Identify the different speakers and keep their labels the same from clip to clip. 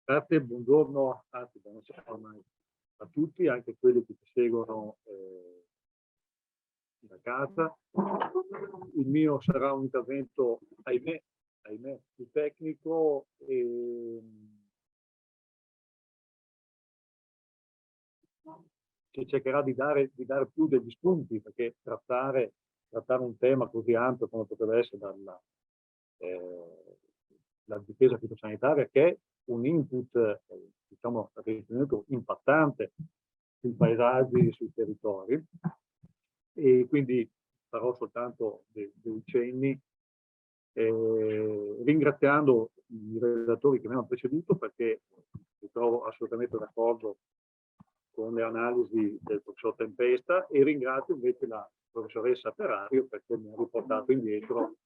Speaker 1: Grazie, buongiorno, anzi buonasera ormai a tutti, anche quelli che ci seguono da casa. Il mio sarà un intervento, ahimè, più tecnico che cercherà di dare più degli spunti, perché trattare un tema così ampio come potrebbe essere la difesa fitosanitaria, che è un input, diciamo, ritenuto impattante sui paesaggi, sui territori, e quindi farò soltanto dei cenni, ringraziando i relatori che mi hanno preceduto, perché mi trovo assolutamente d'accordo con le analisi del professor Tempesta, e ringrazio invece la professoressa Ferrario perché mi ha riportato indietro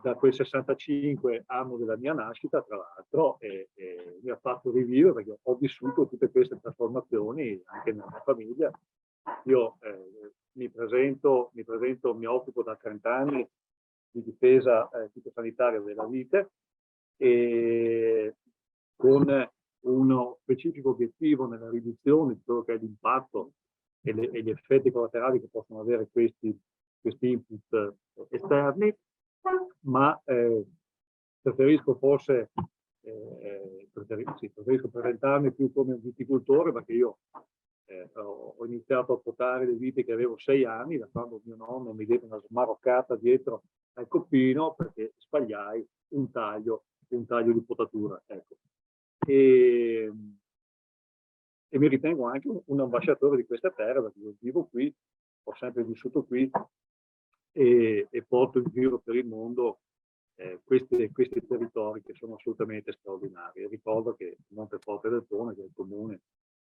Speaker 1: da quel 65 anno della mia nascita, tra l'altro, e mi ha fatto rivivere, perché ho vissuto tutte queste trasformazioni anche nella mia famiglia. Io mi occupo da 30 anni di difesa fitosanitaria della vite, e con uno specifico obiettivo nella riduzione di quello che è l'impatto e gli effetti collaterali che possono avere questi input esterni, ma preferisco forse preferisco presentarmi più come un viticoltore, perché io ho iniziato a potare le vite che avevo 6 anni, da quando mio nonno mi diede una smaroccata dietro al coppino perché sbagliai un taglio di potatura. Ecco. E mi ritengo anche un ambasciatore di questa terra, perché io vivo qui, ho sempre vissuto qui, e porto in giro per il mondo questi territori che sono assolutamente straordinari. E ricordo che Monteforte del Tone, che è il comune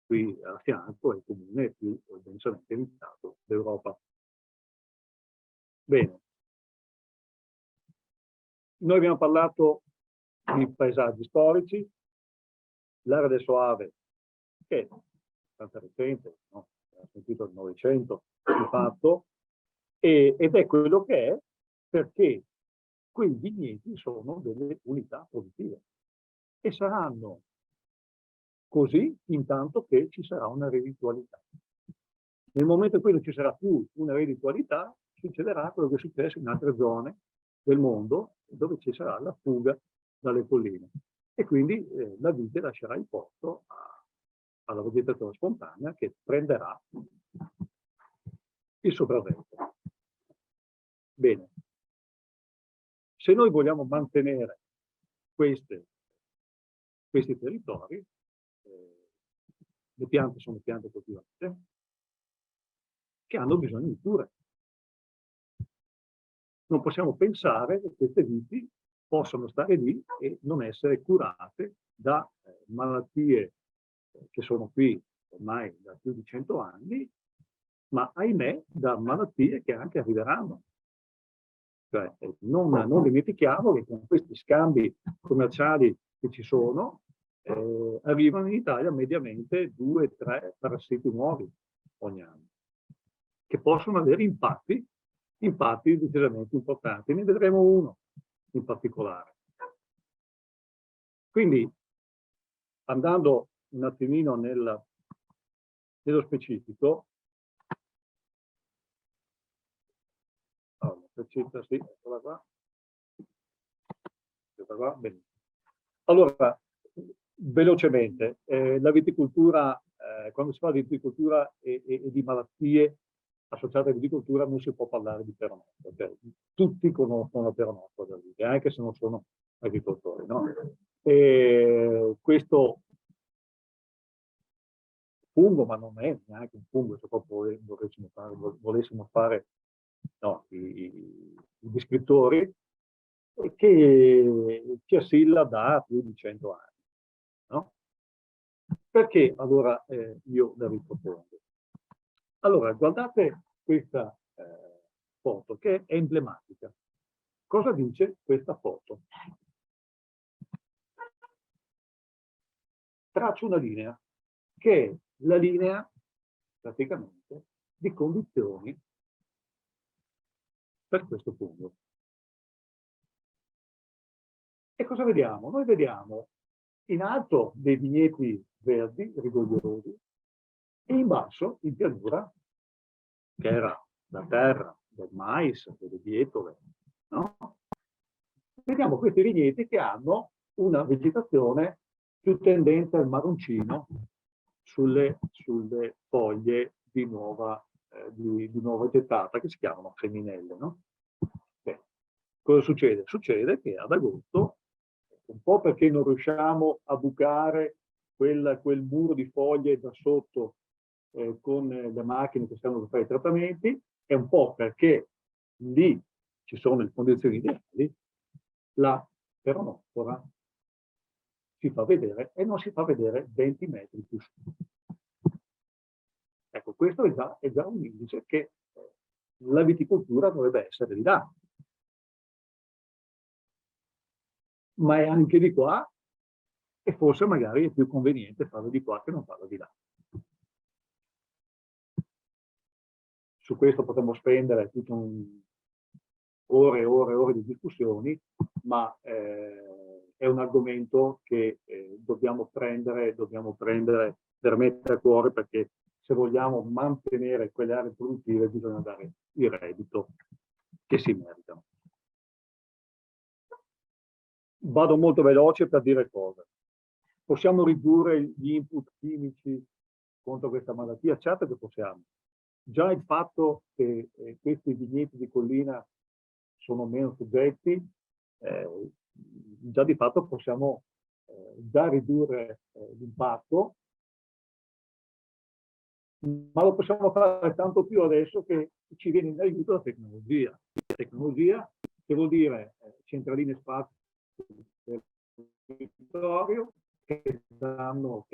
Speaker 1: qui a fianco, è il comune più densamente abitato d'Europa. Bene, noi abbiamo parlato di paesaggi storici, l'area del Soave, che è abbastanza recente, no? Abbiamo sentito il Novecento di fatto, ed è quello che è, perché quei vigneti sono delle unità produttive e saranno così intanto che ci sarà una redditualità. Nel momento in cui non ci sarà più una redditualità, succederà quello che è successo in altre zone del mondo, dove ci sarà la fuga dalle colline, e quindi la vite lascerà il posto alla vegetazione spontanea, che prenderà il sopravvento. Bene, se noi vogliamo mantenere questi territori, le piante sono piante coltivate che hanno bisogno di cure. Non possiamo pensare che queste viti possano stare lì e non essere curate da malattie che sono qui ormai da più di 100 anni, ma ahimè da malattie che anche arriveranno. Cioè, non dimentichiamo che con questi scambi commerciali che ci sono, arrivano in Italia mediamente 2-3 parassiti nuovi ogni anno, che possono avere impatti decisamente importanti. Ne vedremo uno in particolare. Quindi, andando un attimino nello specifico, sì, eccola qua. Bene. Allora, velocemente, la viticoltura, quando si parla di viticoltura e di malattie associate alla viticoltura, non si può parlare di peronospora. Cioè, tutti conoscono la peronospora, anche se non sono agricoltori, no? E questo fungo, ma non è neanche un fungo, se proprio volessimo fare no, i descrittori, che ci assilla da più di 100 anni. No? Perché allora io la ripropongo? Allora, guardate questa foto che è emblematica. Cosa dice questa foto? Traccio una linea, che è la linea, praticamente, di condizioni per questo fungo. E cosa vediamo? Noi vediamo in alto dei vigneti verdi, rigogliosi, e in basso, in pianura, che era la terra del mais, delle bietole, no? Vediamo questi vigneti che hanno una vegetazione più tendente al marroncino sulle foglie di nuova gettata, che si chiamano femminelle, no? Cosa succede? Succede che ad agosto, un po' perché non riusciamo a bucare quel muro di foglie da sotto con le macchine che stanno per fare i trattamenti, e un po' perché lì ci sono le condizioni ideali, la peronospora si fa vedere e non si fa vedere 20 metri più su. Ecco, questo è già un indice che la viticoltura dovrebbe essere di là. Ma è anche di qua, e forse magari è più conveniente farlo di qua che non farlo di là. Su questo potremmo spendere ore e ore e ore di discussioni, ma è un argomento che dobbiamo prendere veramente a cuore, perché se vogliamo mantenere quelle aree produttive bisogna dare il reddito che si meritano. Vado molto veloce per dire cosa. Possiamo ridurre gli input chimici contro questa malattia? Certo che possiamo. Già il fatto che questi vigneti di collina sono meno soggetti, già di fatto possiamo già ridurre l'impatto, ma lo possiamo fare tanto più adesso che ci viene in aiuto la tecnologia. La tecnologia, che vuol dire centraline spazio del territorio, che danno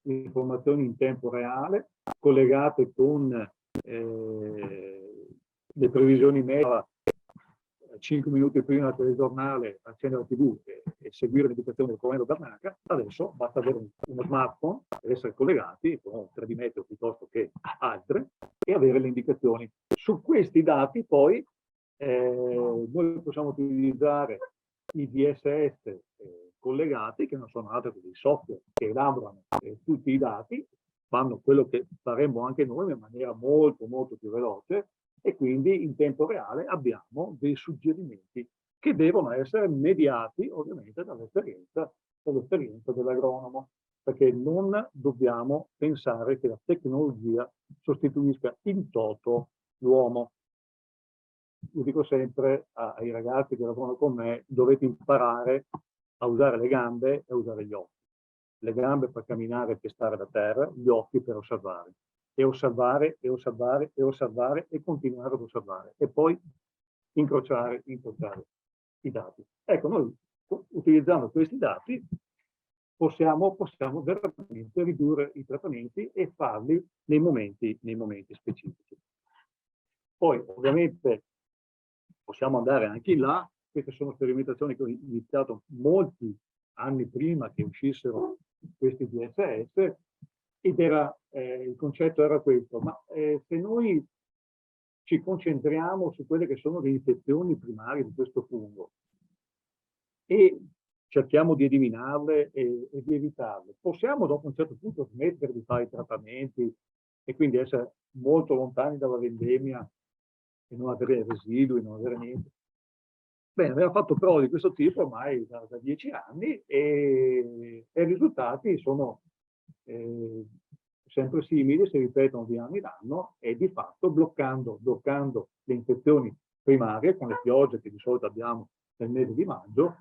Speaker 1: informazioni in tempo reale, collegate con le previsioni media, 5 minuti prima del telegiornale, accendere la TV e seguire l'indicazione del comando Bernacca. Adesso basta avere uno smartphone, essere collegati con un 3D meteo piuttosto che altre, e avere le indicazioni. Su questi dati poi noi possiamo utilizzare i DSS collegati, che non sono altro che dei software che elaborano tutti i dati, fanno quello che faremmo anche noi in maniera molto molto più veloce, e quindi in tempo reale abbiamo dei suggerimenti che devono essere mediati ovviamente dall'esperienza dell'agronomo, perché non dobbiamo pensare che la tecnologia sostituisca in toto l'uomo. Io dico sempre ai ragazzi che lavorano con me: dovete imparare a usare le gambe e a usare gli occhi. Le gambe per camminare e pestare la terra, gli occhi per osservare. E osservare, e osservare, e osservare, e continuare ad osservare. E poi incrociare i dati. Ecco, noi utilizzando questi dati possiamo veramente ridurre i trattamenti e farli nei momenti specifici. Poi, ovviamente, possiamo andare anche in là. Queste sono sperimentazioni che ho iniziato molti anni prima che uscissero questi DSS, ed il concetto era questo: ma se noi ci concentriamo su quelle che sono le infezioni primarie di questo fungo e cerchiamo di eliminarle e di evitarle, possiamo dopo un certo punto smettere di fare i trattamenti e quindi essere molto lontani dalla vendemmia e non avere residui, non avere niente? Bene, abbiamo fatto prove di questo tipo ormai da 10 anni e i risultati sono sempre simili, si ripetono di anno in anno, e di fatto bloccando le infezioni primarie con le piogge che di solito abbiamo nel mese di maggio,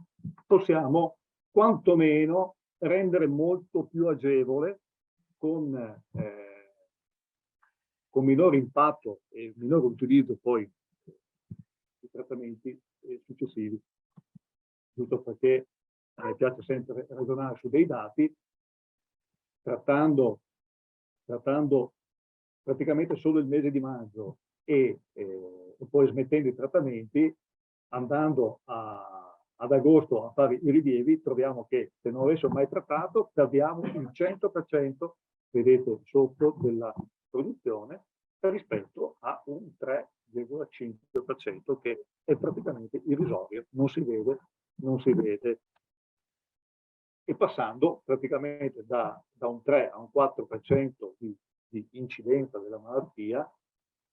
Speaker 1: possiamo quantomeno rendere molto più agevole, con minor impatto e minor utilizzo poi i trattamenti successivi, giusto perché a me piace sempre ragionare su dei dati, trattando praticamente solo il mese di maggio e poi smettendo i trattamenti, andando ad agosto a fare i rilievi, troviamo che se non avessimo mai trattato perdiamo il 100%, vedete sotto, della produzione rispetto a un 3,5% che è praticamente irrisorio, non si non si vede, e passando praticamente da un 3 a un 4% di incidenza della malattia,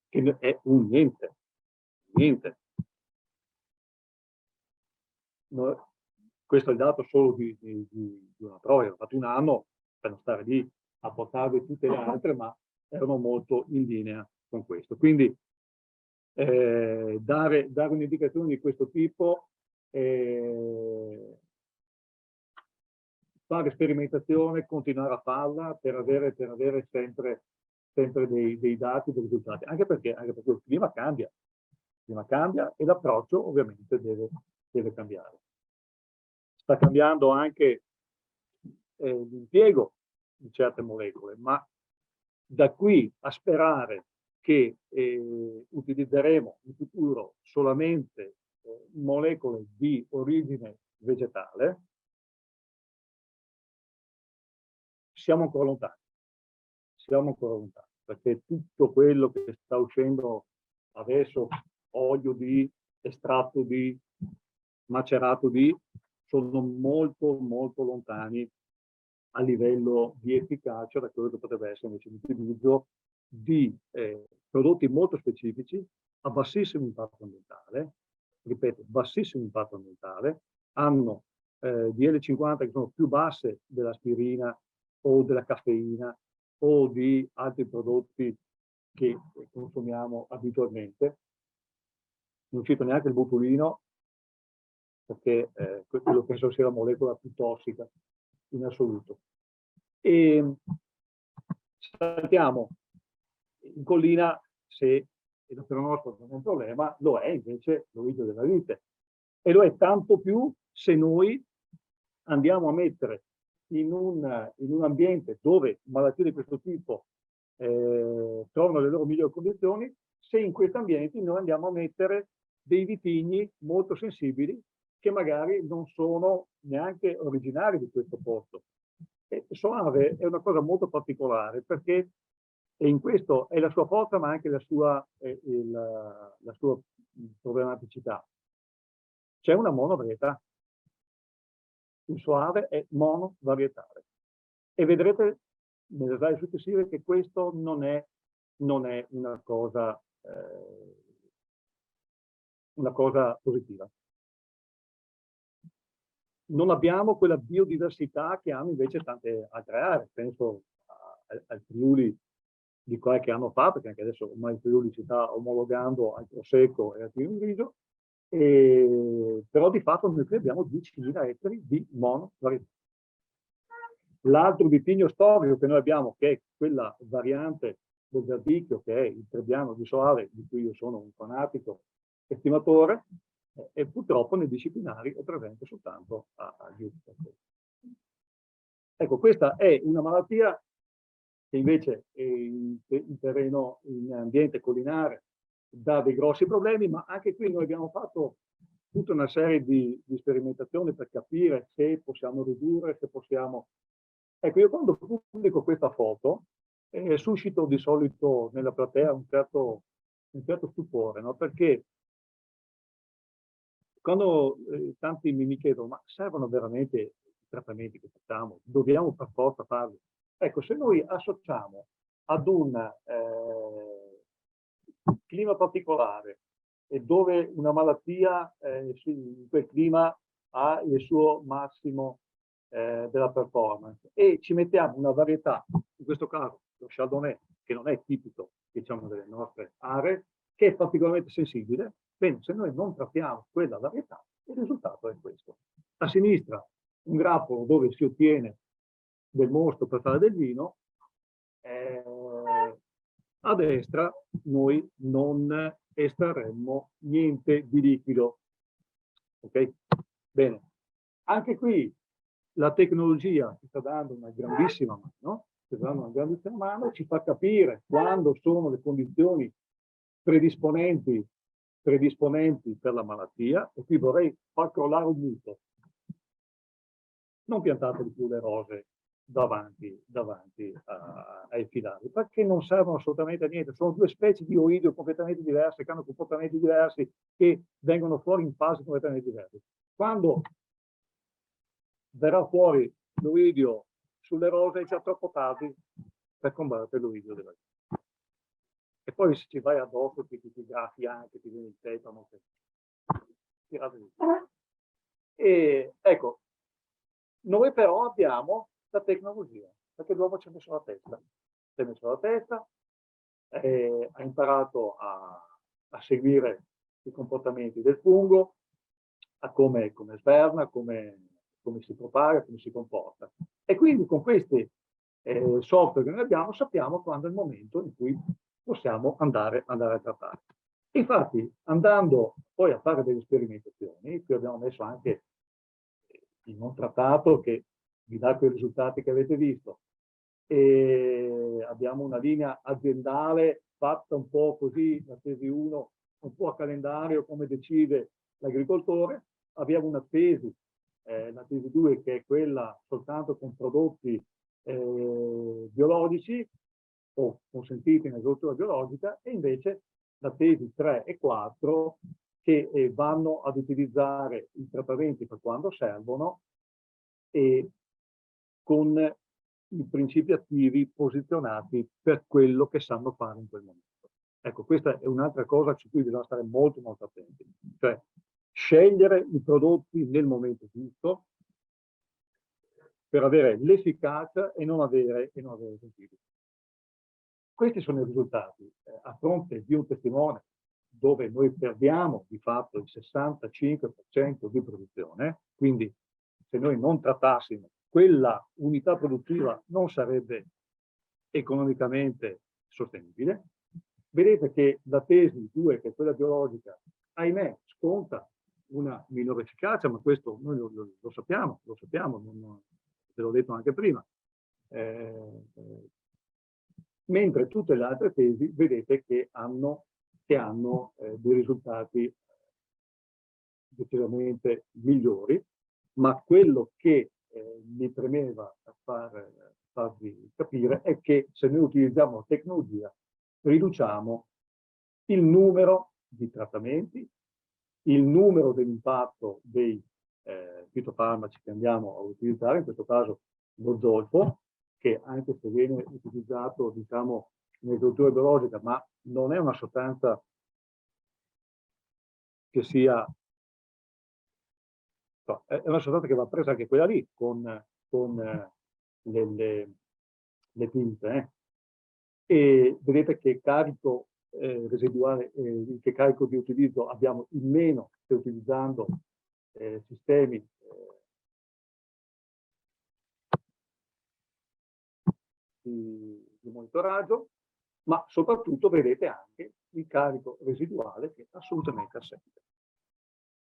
Speaker 1: che è un niente. Niente. Questo è il dato solo di una prova, ho fatto un anno per non stare lì a portarvi tutte le altre, ma erano molto in linea con questo. Quindi dare un'indicazione di questo tipo, fare sperimentazione, continuare a farla per avere sempre dei dati, dei risultati, anche perché il clima cambia e l'approccio ovviamente deve cambiare. Sta cambiando anche l'impiego di certe molecole, ma da qui a sperare che utilizzeremo in futuro solamente molecole di origine vegetale, siamo ancora lontani. Siamo ancora lontani, perché tutto quello che sta uscendo adesso, olio di, estratto di, macerato di, sono molto molto lontani a livello di efficacia da quello che potrebbe essere invece l'utilizzo di prodotti molto specifici a bassissimo impatto ambientale, ripeto, bassissimo impatto ambientale, hanno DL50 che sono più basse dell'aspirina o della caffeina o di altri prodotti che consumiamo abitualmente. Non cito neanche il botulino, perché quello penso sia la molecola più tossica in assoluto. E saltiamo in collina, se il peronosporo non è un problema, lo è invece l'origine della vite. E lo è tanto più se noi andiamo a mettere in un ambiente dove malattie di questo tipo trovano le loro migliori condizioni, se in questi ambienti noi andiamo a mettere dei vitigni molto sensibili che magari non sono neanche originari di questo posto. E Soave è una cosa molto particolare perché in questo è la sua forza ma anche la sua problematicità. C'è una monovarietà. Il Soave è monovarietale. E vedrete nelle slide successive che questo non è una cosa positiva. Non abbiamo quella biodiversità che hanno invece tante altre aree. Penso al Friuli di qualche anno fa, perché anche adesso ormai il Friuli si sta omologando al Prosecco e al Pinot Grigio, però di fatto noi qui abbiamo 10.000 ettari di monovarietà. L'altro vitigno storico che noi abbiamo, che è quella variante del Verdicchio, che è il Trebbiano di Soave, di cui io sono un fanatico estimatore, e purtroppo nei disciplinari è presente soltanto a Giusto. Ecco, questa è una malattia che invece in terreno, in ambiente collinare, dà dei grossi problemi, ma anche qui noi abbiamo fatto tutta una serie di sperimentazioni per capire se possiamo ridurre, se possiamo... Ecco, io quando pubblico questa foto suscito di solito nella platea un certo stupore, no? Perché quando tanti mi chiedono, ma servono veramente i trattamenti che facciamo? Dobbiamo per forza farli? Ecco, se noi associamo ad un clima particolare e dove una malattia in quel clima ha il suo massimo della performance e ci mettiamo una varietà, in questo caso lo Chardonnay, che non è tipico, diciamo, delle nostre aree, che è particolarmente sensibile, bene, se noi non trattiamo quella varietà, il risultato è questo. A sinistra un grappolo dove si ottiene del mosto per fare del vino, a destra noi non estrarremmo niente di liquido. Ok? Bene. Anche qui la tecnologia ci sta dando una grandissima mano, ci fa capire quando sono le condizioni predisponenti per la malattia, e qui vorrei far crollare un mito. Non piantate di più le rose davanti ai filari, perché non servono assolutamente a niente. Sono due specie di oidio completamente diverse, che hanno comportamenti diversi, che vengono fuori in fasi completamente diverse. Quando verrà fuori l'oidio sulle rose è già troppo tardi per combattere l'oidio della gente. E poi se ci vai addosso ti graffi anche, ti viene il tetano, tirate di più. E ecco, noi però abbiamo la tecnologia, perché l'uomo ci ha messo la testa. Ci ha messo la testa, ha imparato a seguire i comportamenti del fungo, a come sverna, come si propaga, come si comporta. E quindi con questi software che noi abbiamo sappiamo quando è il momento in cui possiamo andare a trattare. Infatti, andando poi a fare delle sperimentazioni, qui abbiamo messo anche il non trattato che vi dà quei risultati che avete visto, e abbiamo una linea aziendale fatta un po' così, la tesi 1, un po' a calendario, come decide l'agricoltore. Abbiamo una tesi, la tesi 2, che è quella soltanto con prodotti biologici o consentiti in agricoltura biologica, e invece la tesi 3 e 4 che vanno ad utilizzare i trattamenti per quando servono e con i principi attivi posizionati per quello che sanno fare in quel momento. Ecco, questa è un'altra cosa su cui bisogna stare molto molto attenti, cioè scegliere i prodotti nel momento giusto per avere l'efficacia e non avere sentiti. Questi sono i risultati a fronte di un testimone dove noi perdiamo di fatto il 65% di produzione, quindi se noi non trattassimo quella unità produttiva non sarebbe economicamente sostenibile. Vedete che la tesi 2, che è quella biologica, ahimè, sconta una minore efficacia, ma questo noi lo sappiamo, ve l'ho detto anche prima. Mentre tutte le altre tesi vedete che hanno dei risultati decisamente migliori, ma quello che mi premeva farvi capire è che se noi utilizziamo la tecnologia riduciamo il numero di trattamenti, il numero dell'impatto dei fitofarmaci che andiamo a utilizzare, in questo caso lo zolfo, che anche se viene utilizzato, diciamo, in agricoltura biologica, ma non è una sostanza che sia, no, è una sostanza che va presa anche quella lì con le pinte, e vedete che carico residuale, che carico di utilizzo abbiamo in meno che utilizzando sistemi di monitoraggio, ma soprattutto vedete anche il carico residuale che è assolutamente assente.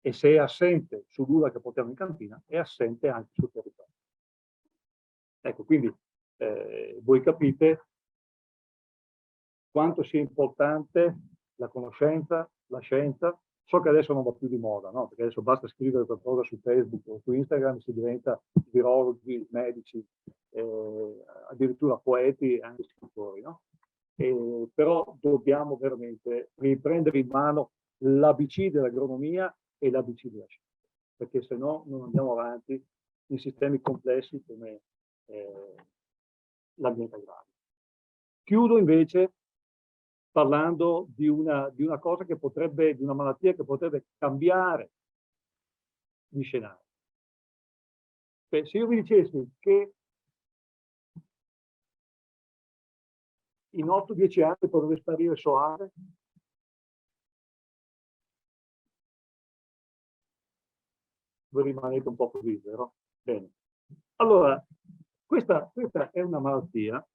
Speaker 1: E se è assente sull'uva che portiamo in cantina, è assente anche sul territorio. Ecco, quindi voi capite quanto sia importante la conoscenza, la scienza. So che adesso non va più di moda, no? Perché adesso basta scrivere qualcosa su Facebook o su Instagram, si diventa virologi, medici, addirittura poeti e anche scrittori, no? Però dobbiamo veramente riprendere in mano l'ABC dell'agronomia e l'ABC della scienza, perché se no non andiamo avanti in sistemi complessi come l'ambiente agrario. Chiudo invece parlando di una cosa che potrebbe, di una malattia che potrebbe cambiare gli scenari. Beh, se io vi dicessi che in 8-10 anni potrebbe sparire Soave, voi rimanete un po' così, vero? Bene. Allora, questa è una malattia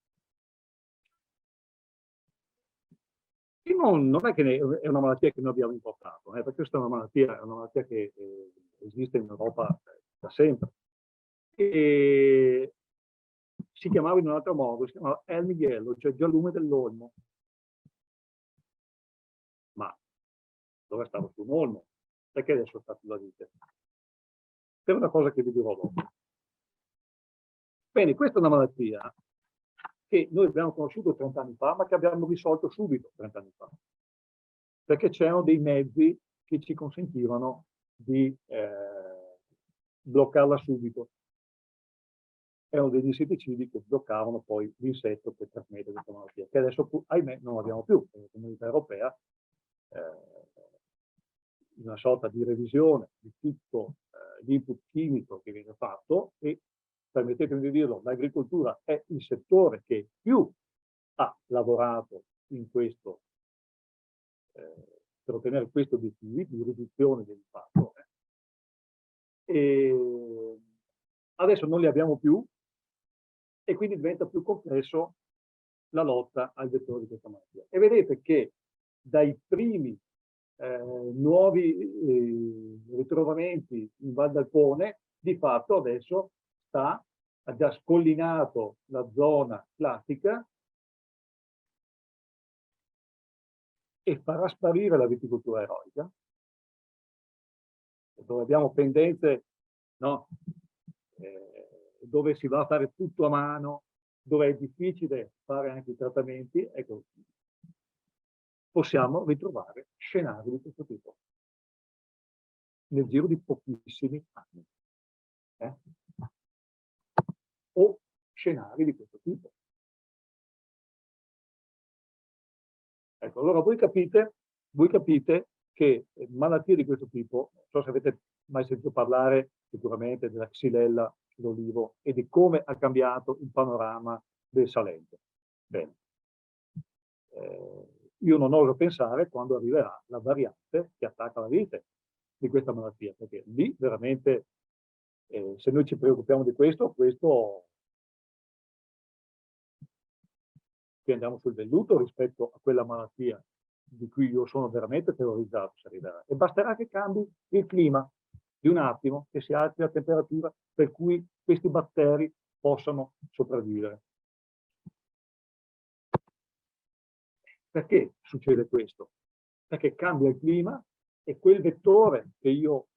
Speaker 1: che non è che è una malattia che noi abbiamo importato, perché questa è una malattia che esiste in Europa da sempre. E si chiamava in un altro modo, si chiamava Elmighello, cioè giallume dell'olmo. Ma dove stava su un olmo? Perché adesso sta sulla vite? Per una cosa che vi dirò dopo. Bene, questa è una malattia che noi abbiamo conosciuto 30 anni fa, ma che abbiamo risolto subito 30 anni fa. Perché c'erano dei mezzi che ci consentivano di bloccarla subito. erano degli insetticidi che bloccavano poi l'insetto che trasmette questa malattia, che adesso, ahimè, non abbiamo più. La Comunità Europea, una sorta di revisione di tutto l'input chimico che viene fatto, e permettetemi di dirlo, l'agricoltura è il settore che più ha lavorato in questo, per ottenere questi obiettivi di riduzione dell'impatto. E adesso non li abbiamo più e quindi diventa più complesso la lotta al vettore di questa malattia. E vedete che dai primi nuovi ritrovamenti in Val d'Alpone, di fatto adesso ha già scollinato la zona classica e farà sparire la viticoltura eroica, dove abbiamo pendenze, no? Dove si va a fare tutto a mano, dove è difficile fare anche i trattamenti. Ecco, possiamo ritrovare scenari di questo tipo nel giro di pochissimi anni. O scenari di questo tipo. Ecco, allora voi capite che malattie di questo tipo, non so se avete mai sentito parlare sicuramente della xylella sull'olivo e di come ha cambiato il panorama del Salento. Bene. Io non oso pensare quando arriverà la variante che attacca la vite di questa malattia, perché lì veramente, se noi ci preoccupiamo di questo che andiamo sul velluto rispetto a quella malattia di cui io sono veramente terrorizzato se arriverà. E basterà che cambi il clima di un attimo, che si alzi la temperatura per cui questi batteri possano sopravvivere. Perché succede questo? Perché cambia il clima e quel vettore che io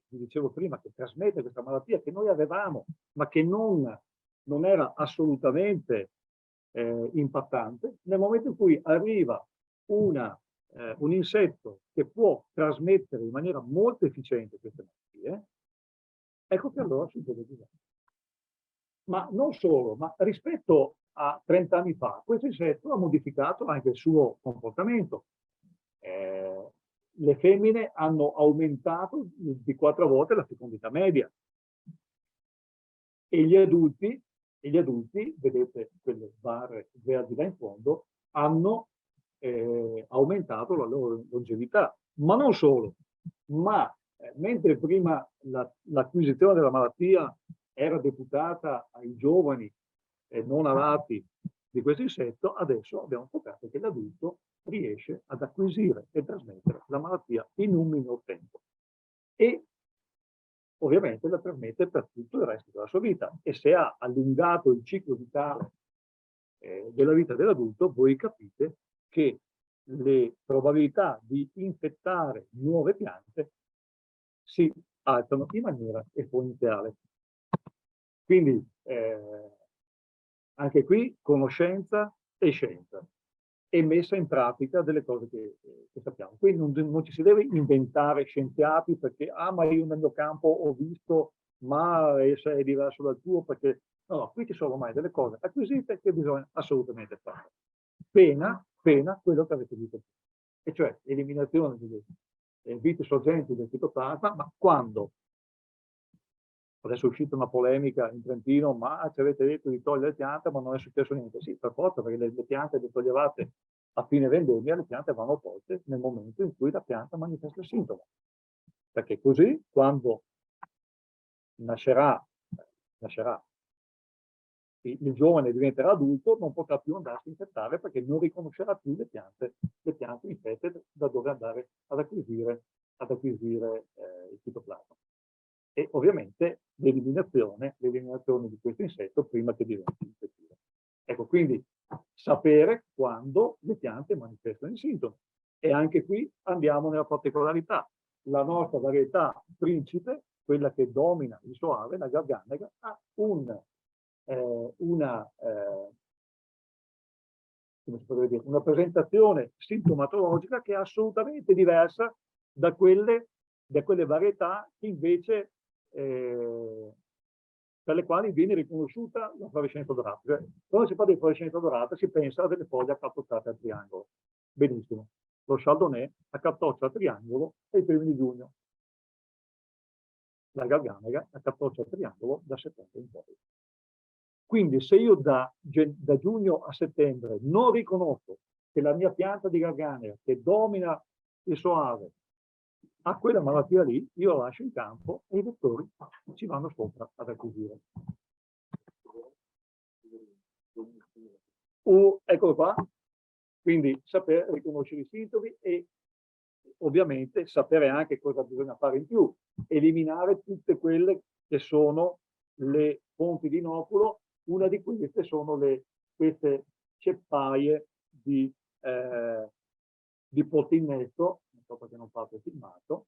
Speaker 1: vi dicevo prima, che trasmette questa malattia, che noi avevamo, ma che non era assolutamente impattante, nel momento in cui arriva un insetto che può trasmettere in maniera molto efficiente queste malattie, ecco che allora succede così. Ma non solo, ma rispetto a 30 anni fa, questo insetto ha modificato anche il suo comportamento. Le femmine hanno aumentato di 4 volte la fecondità media e gli adulti, vedete quelle barre verdi là in fondo, hanno aumentato la loro longevità. Ma non solo, ma mentre prima l'acquisizione della malattia era deputata ai giovani non alati di questo insetto, adesso abbiamo scoperto che l'adulto riesce ad acquisire e trasmettere la malattia in un minor tempo. E ovviamente la trasmette per tutto il resto della sua vita. E se ha allungato il ciclo vitale della vita dell'adulto, voi capite che le probabilità di infettare nuove piante si alzano in maniera esponenziale. Quindi anche qui conoscenza e scienza e messa in pratica delle cose che sappiamo. Quindi non ci si deve inventare scienziati perché, ma io nel mio campo ho visto, ma se è diverso dal tuo, perché no, qui ci sono ormai delle cose acquisite che bisogna assolutamente fare. Pena quello che avete detto, e cioè eliminazione delle viti sorgenti del fitoplasma, ma quando adesso è uscita una polemica in Trentino, ma ci avete detto di togliere le piante, ma non è successo niente. Sì, per forza, perché le piante le toglievate a fine vendemmia, le piante vanno tolte nel momento in cui la pianta manifesta il sintomo. Perché così, quando nascerà il giovane diventerà adulto, non potrà più andarsi a infettare perché non riconoscerà più le piante infette da dove andare ad acquisire il fitoplasma. E ovviamente l'eliminazione di questo insetto prima che diventi infettivo. Ecco, quindi sapere quando le piante manifestano i sintomi. E anche qui andiamo nella particolarità. La nostra varietà principe, quella che domina il soave, la garganega, ha una presentazione sintomatologica che è assolutamente diversa da quelle varietà che invece per le quali viene riconosciuta la fluorescenza dorata. Cioè, quando si parla di fluorescenza dorata si pensa a delle foglie accattocciate al triangolo. Benissimo. Lo Chardonnay accattoccia al triangolo ai primi di giugno. La Garganega accattoccia al triangolo da settembre in poi. Quindi se io da giugno a settembre non riconosco che la mia pianta di Garganega, che domina il soave, ha quella malattia lì, io la lascio in campo e i vettori ci vanno sopra ad acquisire. Eccolo qua. Quindi sapere riconoscere i sintomi e ovviamente sapere anche cosa bisogna fare in più, eliminare tutte quelle che sono le fonti di inoculo. Una di queste sono queste ceppaie di potinetto, non so perché non fate il filmato.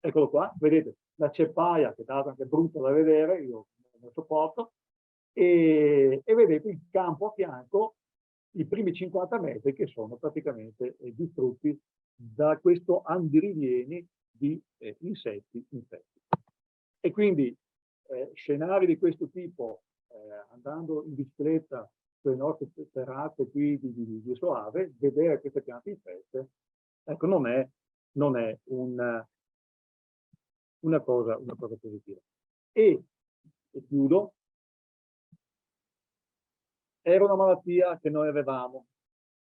Speaker 1: Eccolo qua, vedete la ceppaia, che tra l'altro anche brutta da vedere, io non lo sopporto, e vedete il campo a fianco, i primi 50 metri che sono praticamente distrutti da questo andirivieni di insetti infetti. E quindi scenari di questo tipo, andando in bicicletta sulle nostre terrazze qui di Soave, vedere queste piante infette, ecco, non è una cosa positiva. E chiudo, era una malattia che noi avevamo,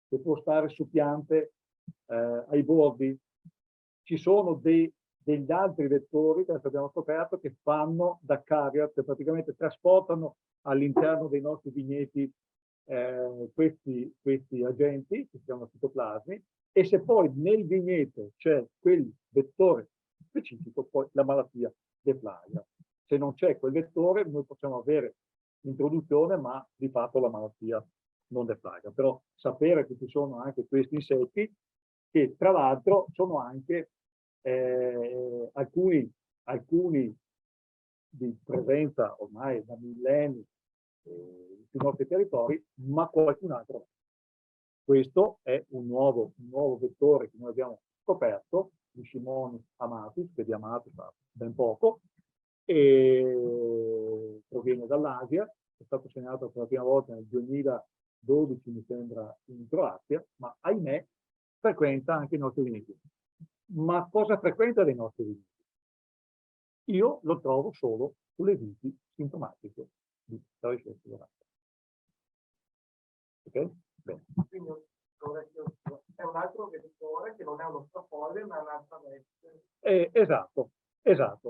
Speaker 1: che può stare su piante ai bordi. Ci sono degli altri vettori che abbiamo scoperto che fanno da carrier, che praticamente trasportano all'interno dei nostri vigneti questi agenti, che si chiamano fitoplasmi, e se poi nel vigneto c'è quel vettore specifico, poi la malattia deflagra. Se non c'è quel vettore, noi possiamo avere l'introduzione, ma di fatto la malattia non deflagra. Però sapere che ci sono anche questi insetti, che tra l'altro sono anche alcuni di presenza ormai da millenni sui nostri territori, ma qualcun altro no. Questo è un nuovo vettore che noi abbiamo scoperto, di Shimonis amatus, che di amatus fa ben poco, e proviene dall'Asia, è stato segnalato per la prima volta nel 2012, mi sembra, in Croazia, ma ahimè frequenta anche i nostri vigneti. Ma cosa frequenta dei nostri vigneti? Io lo trovo solo sulle viti sintomatiche di fluorescenza dorata. Ok? Bene.
Speaker 2: Quindi è un altro vettore che non è uno strafoide, ma è un'altra veste.
Speaker 1: Esatto.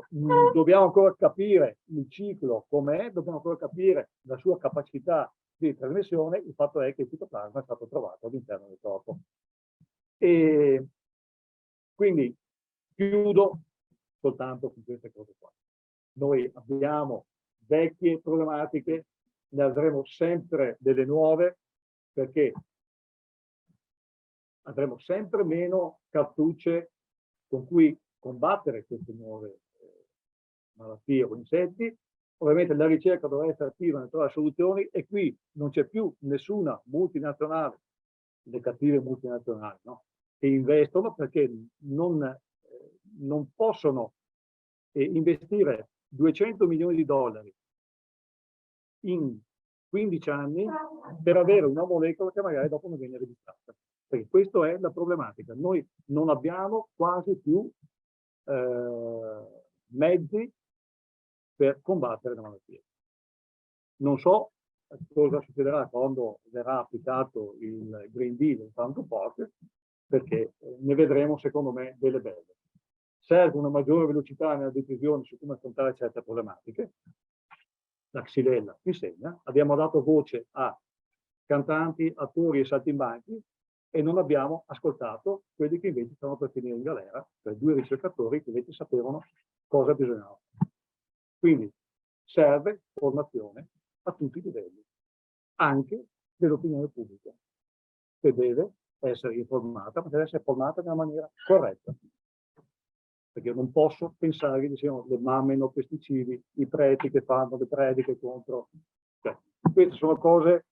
Speaker 1: Dobbiamo ancora capire il ciclo com'è, dobbiamo ancora capire la sua capacità di trasmissione. Il fatto è che il fitoplasma è stato trovato all'interno del corpo. E quindi chiudo soltanto con queste cose qua. Noi abbiamo vecchie problematiche, ne avremo sempre delle nuove, perché avremo sempre meno cartucce con cui combattere queste nuove malattie o insetti. Ovviamente la ricerca dovrà essere attiva nel trovare soluzioni, e qui non c'è più nessuna multinazionale, le cattive multinazionali, no? Che investono, perché non possono investire 200 milioni di dollari in 15 anni per avere una molecola che magari dopo non viene registrata. Perché questa è la problematica. Noi non abbiamo quasi più mezzi per combattere la malattia. Non so cosa succederà quando verrà applicato il Green Deal in Farm Port, perché ne vedremo, secondo me, delle belle. Serve una maggiore velocità nella decisione su come affrontare certe problematiche. La Xylella insegna. Abbiamo dato voce a cantanti, attori e saltimbanchi, e non abbiamo ascoltato quelli che invece stavano per finire in galera, cioè 2 ricercatori che invece sapevano cosa bisognava. Quindi serve formazione a tutti i livelli, anche dell'opinione pubblica, che deve essere informata, ma deve essere formata in una maniera corretta. Perché io non posso pensare che ci siano le mamme no pesticidi, i preti che fanno le prediche contro. Cioè, queste sono cose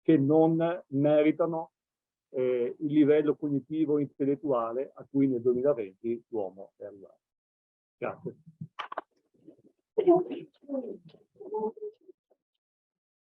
Speaker 1: che non meritano il livello cognitivo e intellettuale a cui nel 2020 l'uomo è arrivato. Grazie.